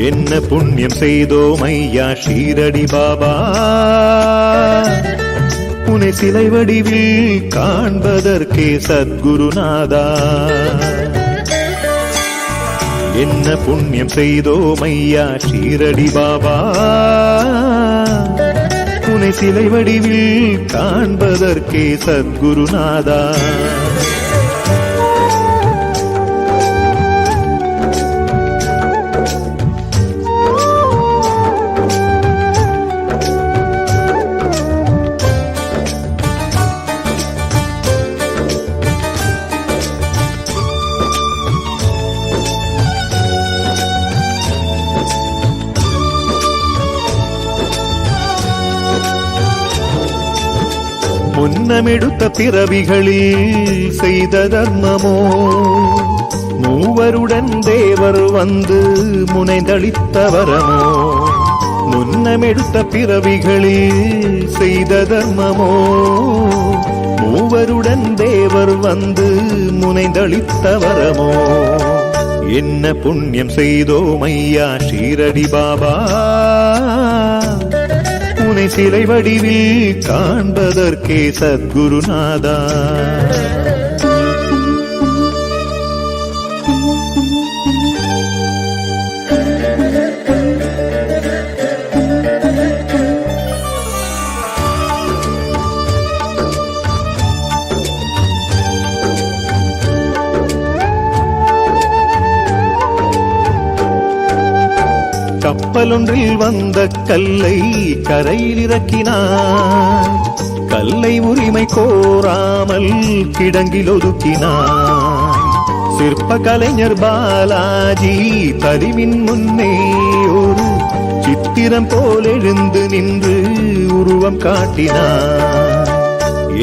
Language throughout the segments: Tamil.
என்ன புண்ணியம் செய்தோம் ஐயா ஷீரடி பாபா, உன்னை சிலை வடிவில் காண்பதற்கே சத்குருநாதா. என்ன புண்ணியம் செய்தோம் ஐயா ஷீரடி பாபா, உன்னை சிலை வடிவில் காண்பதற்கே சத்குருநாதா. முன்னமெடுத்த பிறவிகளில் செய்த தர்மமோ, மூவருடன் தேவர் வந்து முனைந்தளித்த வரமோ. முன்னமெடுத்த பிறவிகளில் செய்த தர்மமோ, மூவருடன் தேவர் வந்து முனைந்தளித்த வரமோ. என்ன புண்ணியம் செய்தோம் ஐயா ஷீரடி பாபா, உன்னை சிலை வடிவில் காண்பதற்கே சத்குருநாதா. கப்பலொன்றில் வந்த கல்லை கரையில் இறக்கினார், கல்லை உரிமை கோராமல் கிடங்கில் ஒதுக்கினார். சிற்ப கலைஞர் பாலாஜி தரிவின் முன்னே ஒரு சித்திரம் போல் எழுந்து நின்று உருவம் காட்டினார்.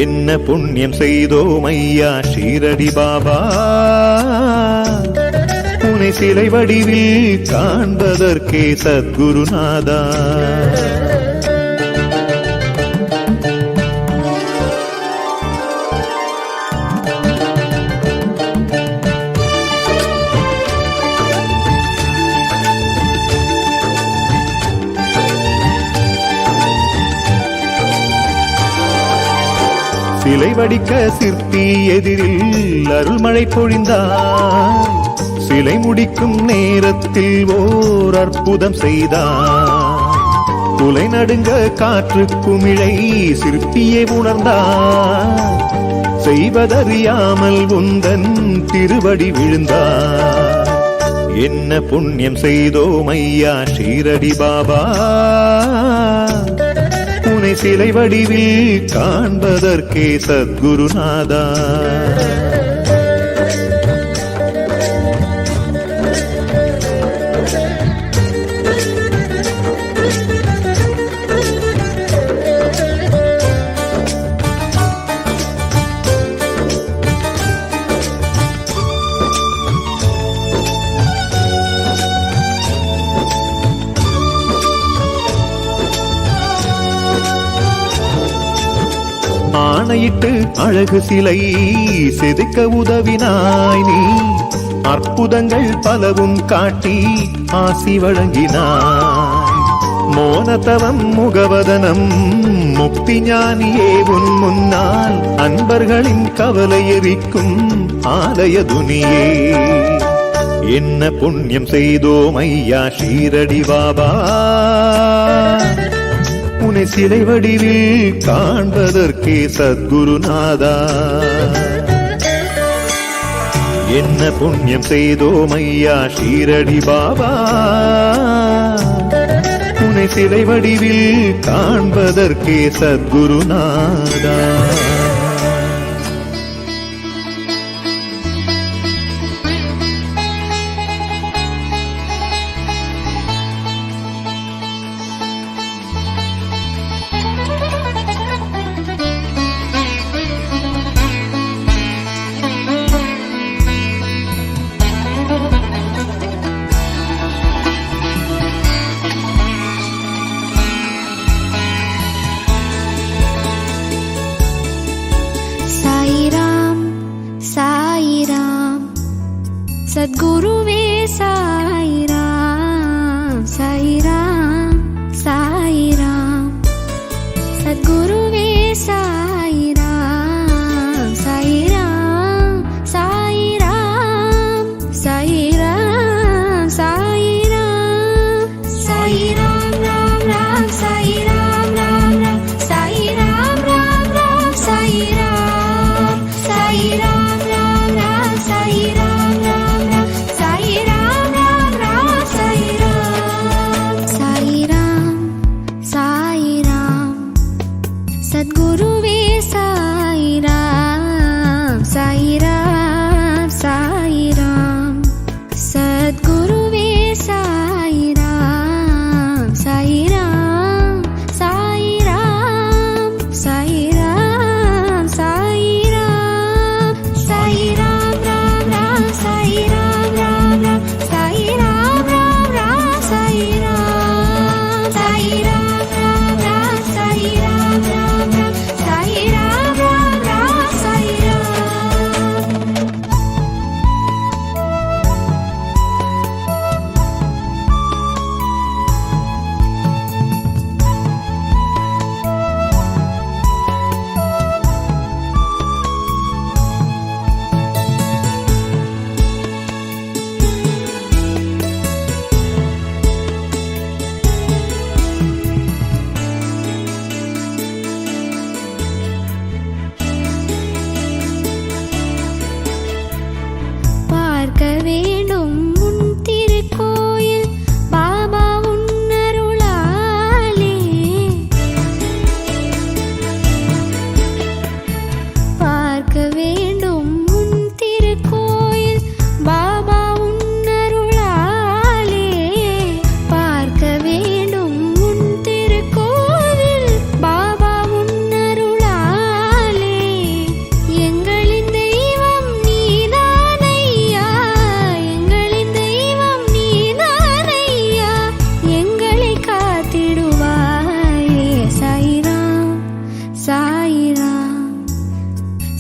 என்ன புண்ணியம் செய்தோம் ஐயா ஷீரடி பாபா, உன்னை சிலை வடிவில் காண்பதற்கே சத்குருநாதா. சிலை வடிக்க சிற்பி எதிரில் அருள்மழை பொழிந்தார், சிலை முடிக்கும் நேரத்தில் ஓர் அற்புதம் செய்தார். குலை நடுங்க காற்று குமிழை சிற்பியே உணர்ந்தார், செய்வதறியாமல் உந்தன் திருவடி விழுந்தார். என்ன புண்ணியம் செய்தோம் ஐயா ஷீரடி பாபா, உன்னை சிலை வடிவில் காண்பதற்கே சத்குருநாதா. ஆணையிட்டு அழகு சிலை செதுக்க உதவினாய் நீ, அற்புதங்கள் பலவும் காட்டி ஆசி வழங்கினாய். மோனதவம் முகவதனம் முக்தி ஞானியே உன் முன்னால், அன்பர்களின் கவலை எரிக்கும் ஆலய துனியே. என்ன புண்ணியம் செய்தோம் ஐயா ஷீரடி பாபா, உன்னை சிலை வடிவில் காண்பதற்கே சத்குருநாதா. என்ன புண்ணியம் செய்தோம் ஐயா ஷீரடி பாபா, உன்னை சிலை வடிவில் காண்பதற்கே சத்குருநாதா. சத்குருவே சாயிராம் சாயிராம் சாயிராம். சத்குருவே சாயிராம் சாயிராம் சாயிராம் சாயிராம் சாயிராம். சாயிராம் ராம் ராம் சாயிராம் ராம் ராம் சாயிராம் ராம் ராம் சாயிராம். சாயிராம் ராம் ராம் சாயிராம் ராம் ராம் சாயிராம் ராம் ராம் சாயிராம். சாயிராம் சாயிராம். சத்குருவே சாயிராம் சாயிராம் சாயிராம். சத்குருவே சாயிராம் சாயிராம் சாயிராம் சாயிராம் சாயிராம். சாயிராம் ராம் ராம் சாயிராம் ராம் ராம் சாயிராம் ராம் ராம் சாயிராம். சாயிராம் ராம் ராம் சாயிராம் ராம் ராம் சாயிராம் ராம் ராம் சாயிராம். பார்க்க வேண்டும் உன் திருக்கோயில் பாபா உன்னருளாலே. பார்க்க வேண்டும் உன் திருக்கோயில் பாபா உன்னருளாலே. பார்க்க வேண்டும் உன் திருக்கோவில் பாபா உன்னருளாலே. எங்களின் தெய்வம் நீதானையா, எங்களின் தெய்வம் நீதானையா, எங்களை காத்திடுவாயே. சாயிராம் சாயிராம்.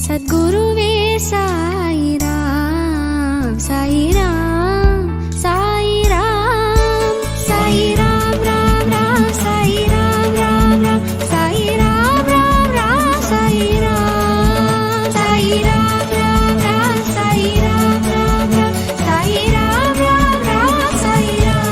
சத்குருவே சாயிராம் சாயிராம் சாயிராம். சாயிராம் ராம் ராம் சாயிராம் ராம் ராம் சாயிராம் ராம் ராம் சாயிராம். சாயிராம் ராம் ராம் சாயிராம் ராம் ராம் சாயிராம் ராம் ராம் சாயிராம்.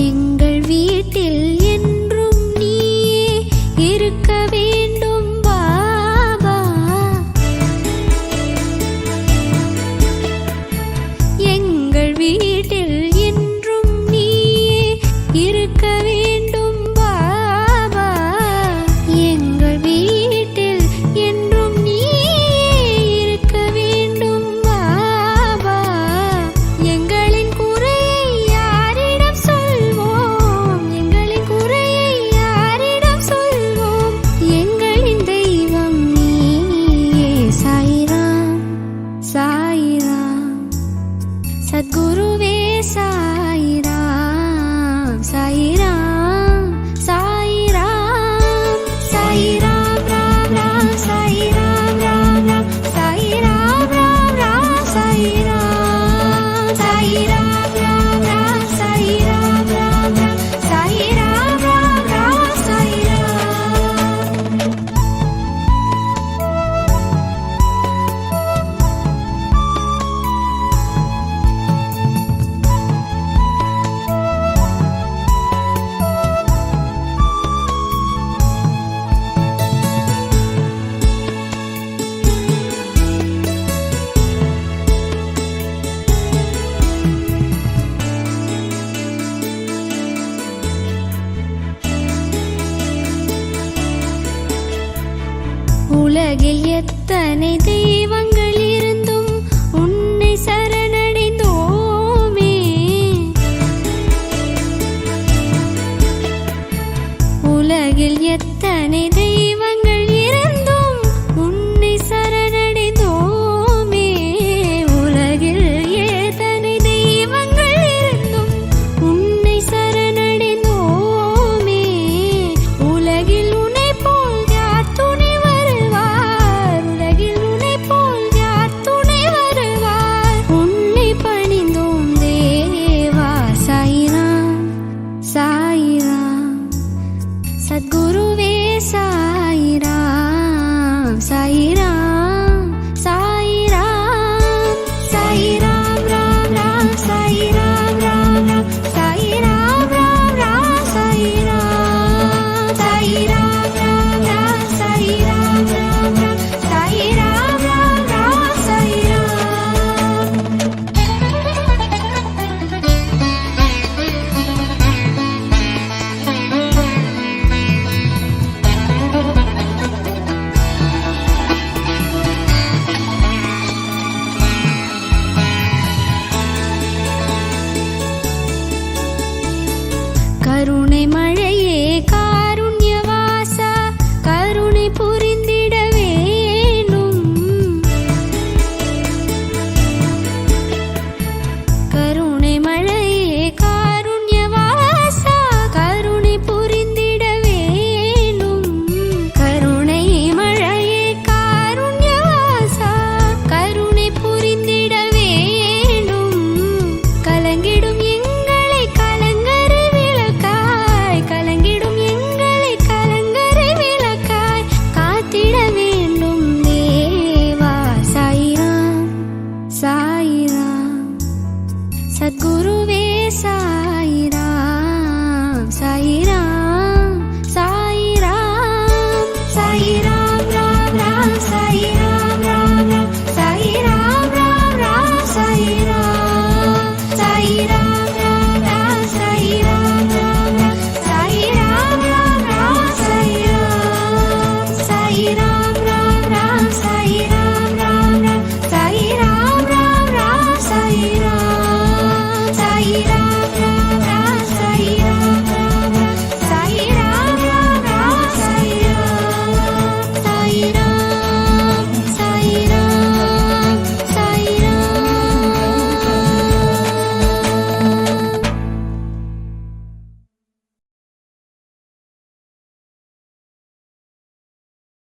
எங்கள் வீட்டில் என்றும் நீயே இருக்க வேண்டும் பாபா. எங்கள் வீட்டில் என்றும் நீயே இருக்க வேண்டும் பாபா. எங்கள் வீட்டில் என்றும் நீயே இருக்க வேண்டும் பாபா. எங்களின் குறையை யாரிடம் சொல்வோம், எங்களின் குறையை யாரிடம் சொல்வோம். எங்களின் தெய்வம் நீயே. சாயிராம் சாயிராம். சத்குருவே சாயிராம் சாயிராம் சாயிராம். சாயிராம் ராம் ராம் சாயிராம் ராம் ராம் சாயிராம் ராம் ராம் சாயிராம். சாயிராம் ராம் ராம் சாயிராம் ராம் ராம் சாயிராம் ராம் ராம் சாயிராம். உலகில் எத்தனை தெய்வங்கள் இருந்தும் உன்னை சரணடைந்தோமே. உலகில் எத்தனை தெய்வங்கள் இருந்தும் சத்குருவே சாயிராம்.